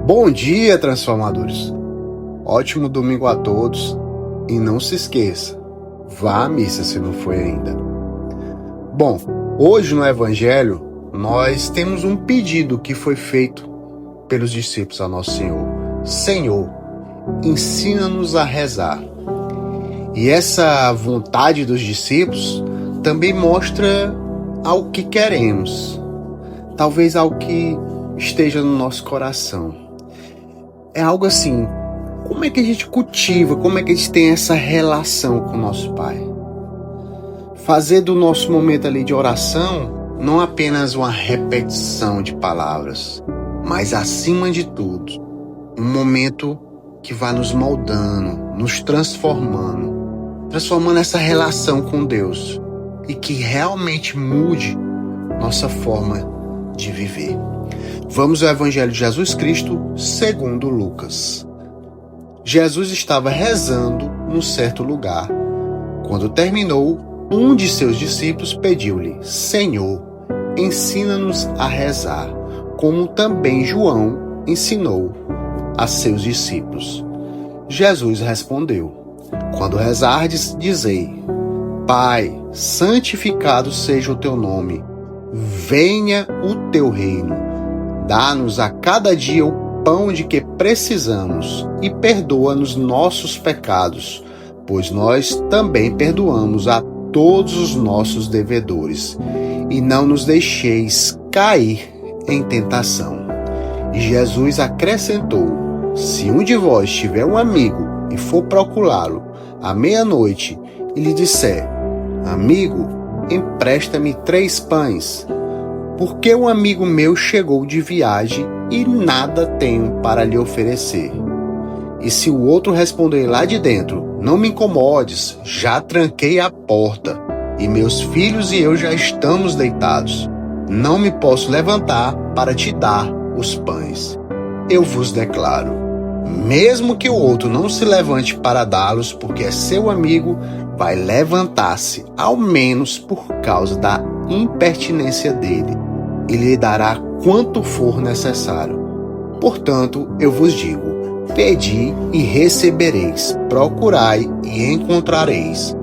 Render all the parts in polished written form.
Bom dia, transformadores! Ótimo domingo a todos e não se esqueça, vá à missa se não foi ainda. Bom, hoje no Evangelho nós temos um pedido que foi feito pelos discípulos ao nosso Senhor. Senhor, ensina-nos a rezar. E essa vontade dos discípulos também mostra algo que queremos, talvez algo que esteja no nosso coração. É algo assim, como é que a gente cultiva, como é que a gente tem essa relação com o nosso Pai? Fazer do nosso momento ali de oração não apenas uma repetição de palavras, mas acima de tudo, um momento que vai nos moldando, nos transformando essa relação com Deus e que realmente mude nossa forma de viver. Vamos ao Evangelho de Jesus Cristo segundo Lucas. Jesus estava rezando num certo lugar. Quando terminou, um de seus discípulos pediu-lhe: Senhor, ensina-nos a rezar, como também João ensinou a seus discípulos. Jesus respondeu: Quando rezardes, dizei: Pai, santificado seja o teu nome, venha o teu reino. Dá-nos a cada dia o pão de que precisamos e perdoa-nos nossos pecados, pois nós também perdoamos a todos os nossos devedores. E não nos deixeis cair em tentação. E Jesus acrescentou: Se um de vós tiver um amigo e for procurá-lo à meia-noite e lhe disser: Amigo, empresta-me 3 pães, porque um amigo meu chegou de viagem e nada tenho para lhe oferecer. E se o outro responder lá de dentro: Não me incomodes, já tranquei a porta, e meus filhos e eu já estamos deitados, não me posso levantar para te dar os pães. Eu vos declaro, mesmo que o outro não se levante para dá-los, porque é seu amigo, vai levantar-se, ao menos por causa da impertinência dele, e lhe dará quanto for necessário. Portanto, eu vos digo: pedi e recebereis, procurai e encontrareis,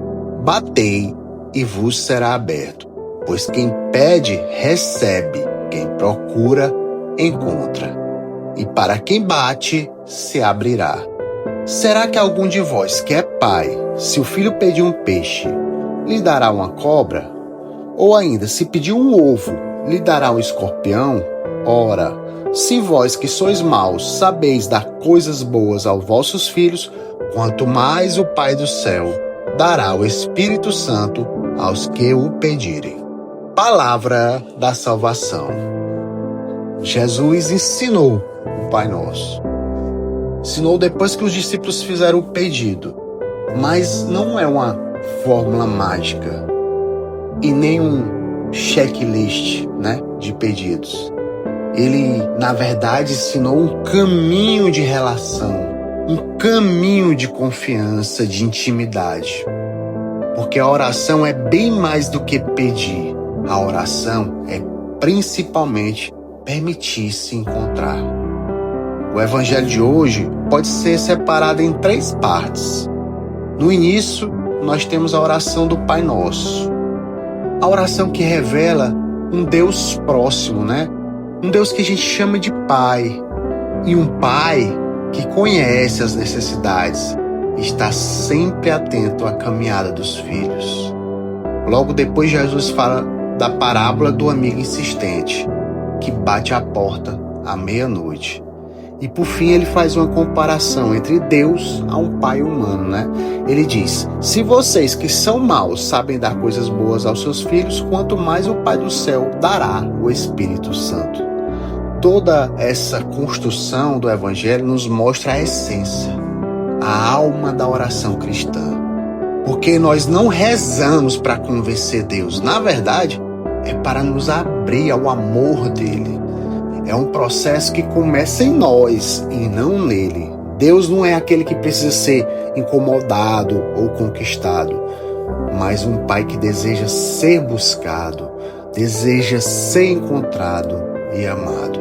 batei e vos será aberto. Pois quem pede, recebe, quem procura, encontra, e para quem bate, se abrirá. Será que algum de vós que é pai, se o filho pedir um peixe, lhe dará uma cobra? Ou ainda, se pedir um ovo, lhe dará um escorpião? Ora, se vós que sois maus sabeis dar coisas boas aos vossos filhos, quanto mais o Pai do céu dará o Espírito Santo aos que o pedirem. Palavra da salvação. Jesus ensinou o Pai Nosso. Ensinou depois que os discípulos fizeram o pedido, mas não é uma fórmula mágica e nem um checklist, de pedidos. Ele, na verdade, ensinou um caminho de relação, um caminho de confiança, de intimidade. Porque a oração é bem mais do que pedir. A oração é principalmente permitir-se encontrar. O Evangelho de hoje pode ser separado em 3 partes. No início, nós temos a oração do Pai Nosso. A oração que revela um Deus próximo, Um Deus que a gente chama de Pai. E um Pai que conhece as necessidades e está sempre atento à caminhada dos filhos. Logo depois, Jesus fala da parábola do amigo insistente, que bate à porta à meia-noite. E por fim ele faz uma comparação entre Deus a um pai humano, Ele diz: se vocês que são maus sabem dar coisas boas aos seus filhos, quanto mais o Pai do céu dará o Espírito Santo. Toda essa construção do Evangelho nos mostra a essência, a alma da oração cristã. Porque nós não rezamos para convencer Deus, na verdade, é para nos abrir ao amor dele. É um processo que começa em nós e não nele. Deus não é aquele que precisa ser incomodado ou conquistado, mas um Pai que deseja ser buscado, deseja ser encontrado e amado.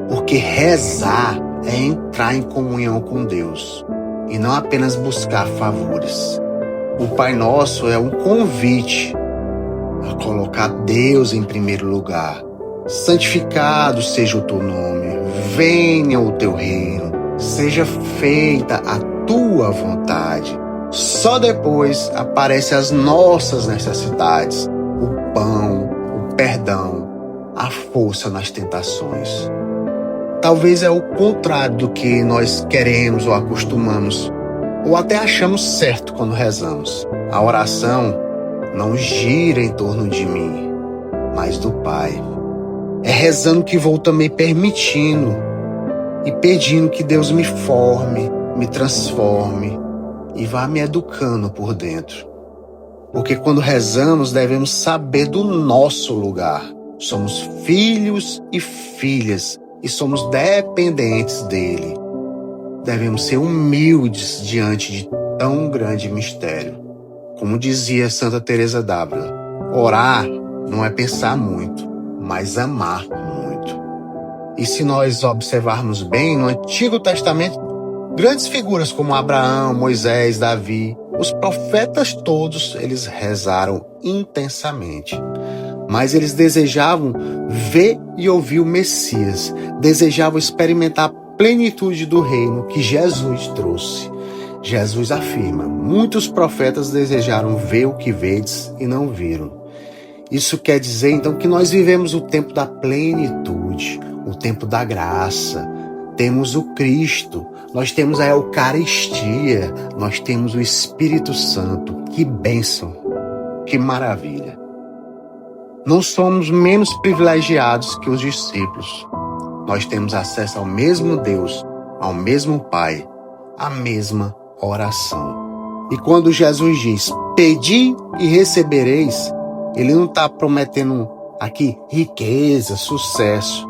Porque rezar é entrar em comunhão com Deus e não apenas buscar favores. O Pai Nosso é um convite a colocar Deus em primeiro lugar. Santificado seja o teu nome, venha o teu reino, seja feita a tua vontade. Só depois aparecem as nossas necessidades, o pão, o perdão, a força nas tentações. Talvez é o contrário do que nós queremos ou acostumamos, ou até achamos certo quando rezamos. A oração não gira em torno de mim, mas do Pai. É rezando que vou também permitindo e pedindo que Deus me forme, me transforme e vá me educando por dentro. Porque quando rezamos devemos saber do nosso lugar. Somos filhos e filhas e somos dependentes dele. Devemos ser humildes diante de tão grande mistério. Como dizia Santa Teresa d'Ávila, orar não é pensar muito, mas amar muito. E se nós observarmos bem, no Antigo Testamento, grandes figuras como Abraão, Moisés, Davi, os profetas todos, eles rezaram intensamente. Mas eles desejavam ver e ouvir o Messias, desejavam experimentar a plenitude do reino que Jesus trouxe. Jesus afirma, muitos profetas desejaram ver o que vedes e não viram. Isso quer dizer, então, que nós vivemos o tempo da plenitude, o tempo da graça. Temos o Cristo, nós temos a Eucaristia, nós temos o Espírito Santo. Que bênção, que maravilha. Não somos menos privilegiados que os discípulos. Nós temos acesso ao mesmo Deus, ao mesmo Pai, à mesma oração. E quando Jesus diz, pedi e recebereis, ele não está prometendo aqui riqueza, sucesso.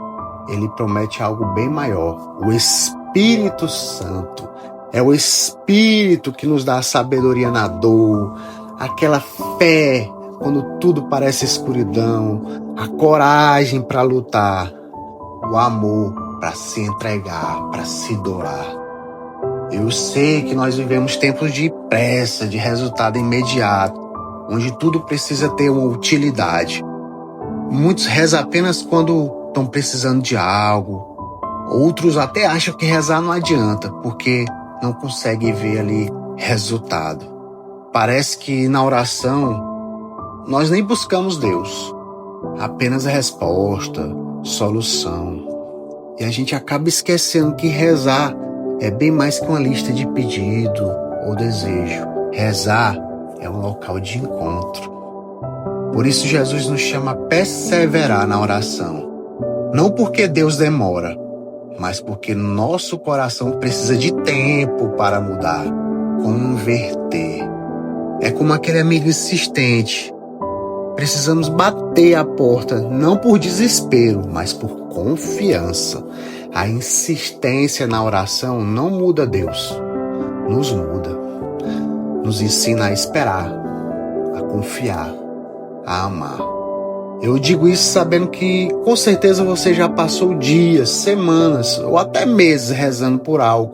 Ele promete algo bem maior, o Espírito Santo. É o Espírito que nos dá a sabedoria na dor, aquela fé quando tudo parece escuridão, a coragem para lutar, o amor para se entregar, para se doar. Eu sei que nós vivemos tempos de pressa, de resultado imediato, onde tudo precisa ter uma utilidade. Muitos rezam apenas quando estão precisando de algo. Outros até acham que rezar não adianta, porque não conseguem ver ali resultado. Parece que na oração nós nem buscamos Deus, apenas a resposta, solução. E a gente acaba esquecendo que rezar é bem mais que uma lista de pedido ou desejo. Rezar é um local de encontro. Por isso Jesus nos chama a perseverar na oração. Não porque Deus demora, mas porque nosso coração precisa de tempo para mudar, converter. É como aquele amigo insistente. Precisamos bater a porta, não por desespero, mas por confiança. A insistência na oração não muda Deus, nos muda. Nos ensina a esperar, a confiar, a amar. Eu digo isso sabendo que com certeza você já passou dias, semanas ou até meses rezando por algo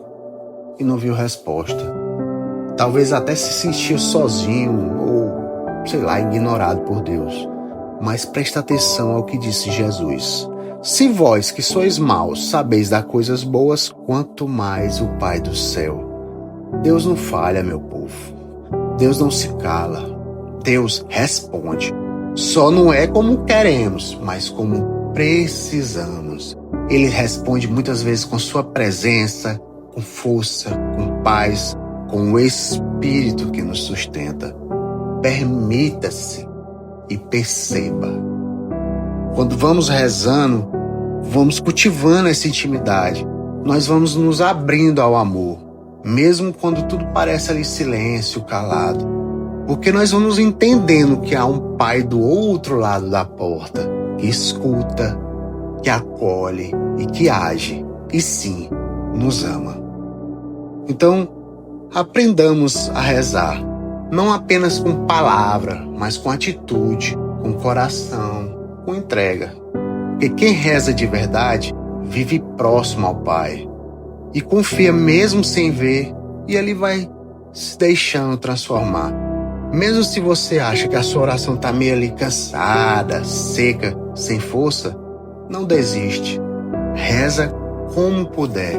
e não viu resposta. Talvez até se sentiu sozinho ou, sei lá, ignorado por Deus. Mas presta atenção ao que disse Jesus. Se vós que sois maus sabeis dar coisas boas, quanto mais o Pai do céu. Deus não falha, meu povo. Deus não se cala. Deus responde. Só não é como queremos, mas como precisamos. Ele responde muitas vezes com sua presença, com força, com paz, com o Espírito que nos sustenta. Permita-se e perceba. Quando vamos rezando, vamos cultivando essa intimidade. Nós vamos nos abrindo ao amor, mesmo quando tudo parece ali silêncio, calado. Porque nós vamos entendendo que há um Pai do outro lado da porta, que escuta, que acolhe e que age, e sim, nos ama. Então, aprendamos a rezar, não apenas com palavra, mas com atitude, com coração, com entrega. Porque quem reza de verdade vive próximo ao Pai. e confia mesmo sem ver, e Ele vai se deixando transformar. Mesmo se você acha que a sua oração está meio ali cansada, seca, sem força, não desiste. Reza como puder,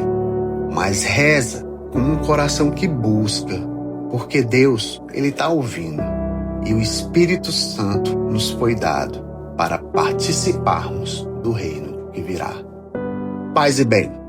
mas reza com um coração que busca, porque Deus, Ele está ouvindo, e o Espírito Santo nos foi dado para participarmos do reino que virá. Paz e bem.